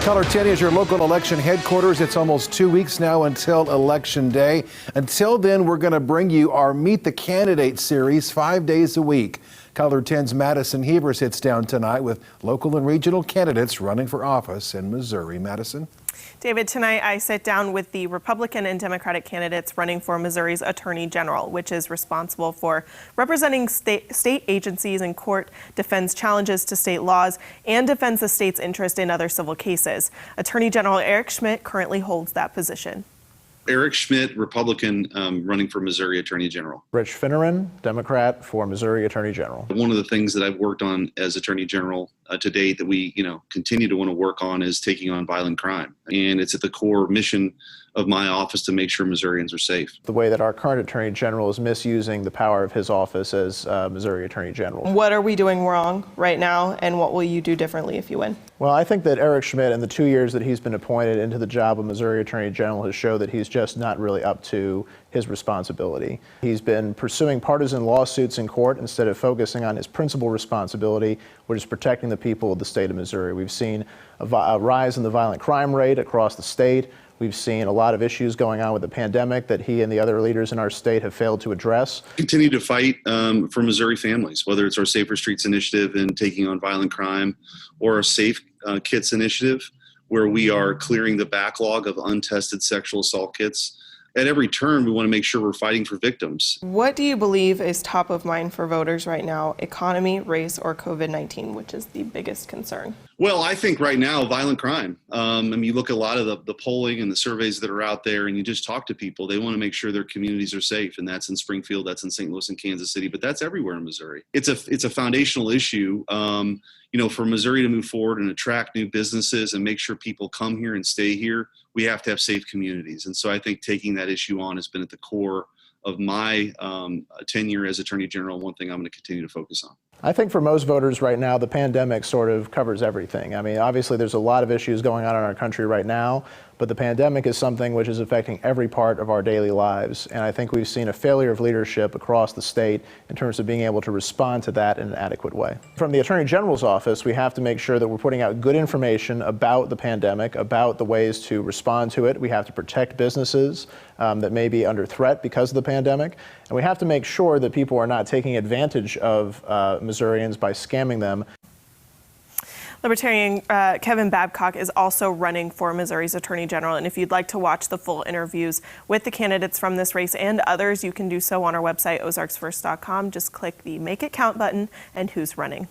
KOLR 10 is your local election headquarters. It's almost 2 weeks now until Election Day. Until then, we're going to bring you our Meet the Candidate series 5 days a week. KOLR 10's Madison Hever sits down tonight with local and regional candidates running for office in Missouri. Madison? David, tonight I sit down with the Republican and Democratic candidates running for Missouri's Attorney General, which is responsible for representing state agencies in court, defends challenges to state laws, and defends the state's interest in other civil cases. Attorney General Eric Schmitt currently holds that position. Eric Schmitt, Republican, running for Missouri Attorney General. Finneran, Democrat, for Missouri Attorney General. One of the things that I've worked on as Attorney General to date that we, continue to want to work on is taking on violent crime. And it's at the core mission of my office to make sure Missourians are safe. The way that our current Attorney General is misusing the power of his office as Missouri Attorney General. What are we doing wrong right now, and what will you do differently if you win? Well, I think that Eric Schmitt, in the 2 years that he's been appointed into the job of Missouri Attorney General, has shown that he's just not really up to his responsibility. He's been pursuing partisan lawsuits in court instead of focusing on his principal responsibility, which is protecting the people of the state of Missouri. We've seen a rise in the violent crime rate across the state. We've seen a lot of issues going on with the pandemic that he and the other leaders in our state have failed to address. Continue to fight for Missouri families, whether it's our Safer Streets initiative and taking on violent crime, or our Safe Kits initiative, where we are clearing the backlog of untested sexual assault kits. At every turn, we want to make sure we're fighting for victims. What do you believe is top of mind for voters right now? Economy, race, or COVID-19, which is the biggest concern? Well, I think right now, violent crime. You look at a lot of the polling and the surveys that are out there, and you just talk to people. They want to make sure their communities are safe, and that's in Springfield, that's in St. Louis and Kansas City, but that's everywhere in Missouri. It's a foundational issue, for Missouri to move forward and attract new businesses and make sure people come here and stay here. We have to have safe communities. And so I think taking that issue on has been at the core of my tenure as Attorney General, one thing I'm going to continue to focus on. I think for most voters right now, the pandemic sort of covers everything. Obviously there's a lot of issues going on in our country right now, but the pandemic is something which is affecting every part of our daily lives. And I think we've seen a failure of leadership across the state in terms of being able to respond to that in an adequate way. From the Attorney General's office, we have to make sure that we're putting out good information about the pandemic, about the ways to respond to it. We have to protect businesses that may be under threat because of the pandemic. And we have to make sure that people are not taking advantage of Missourians by scamming them. Libertarian Kevin Babcock is also running for Missouri's Attorney General. And if you'd like to watch the full interviews with the candidates from this race and others, you can do so on our website, ozarksfirst.com. Just click the Make It Count button and who's running.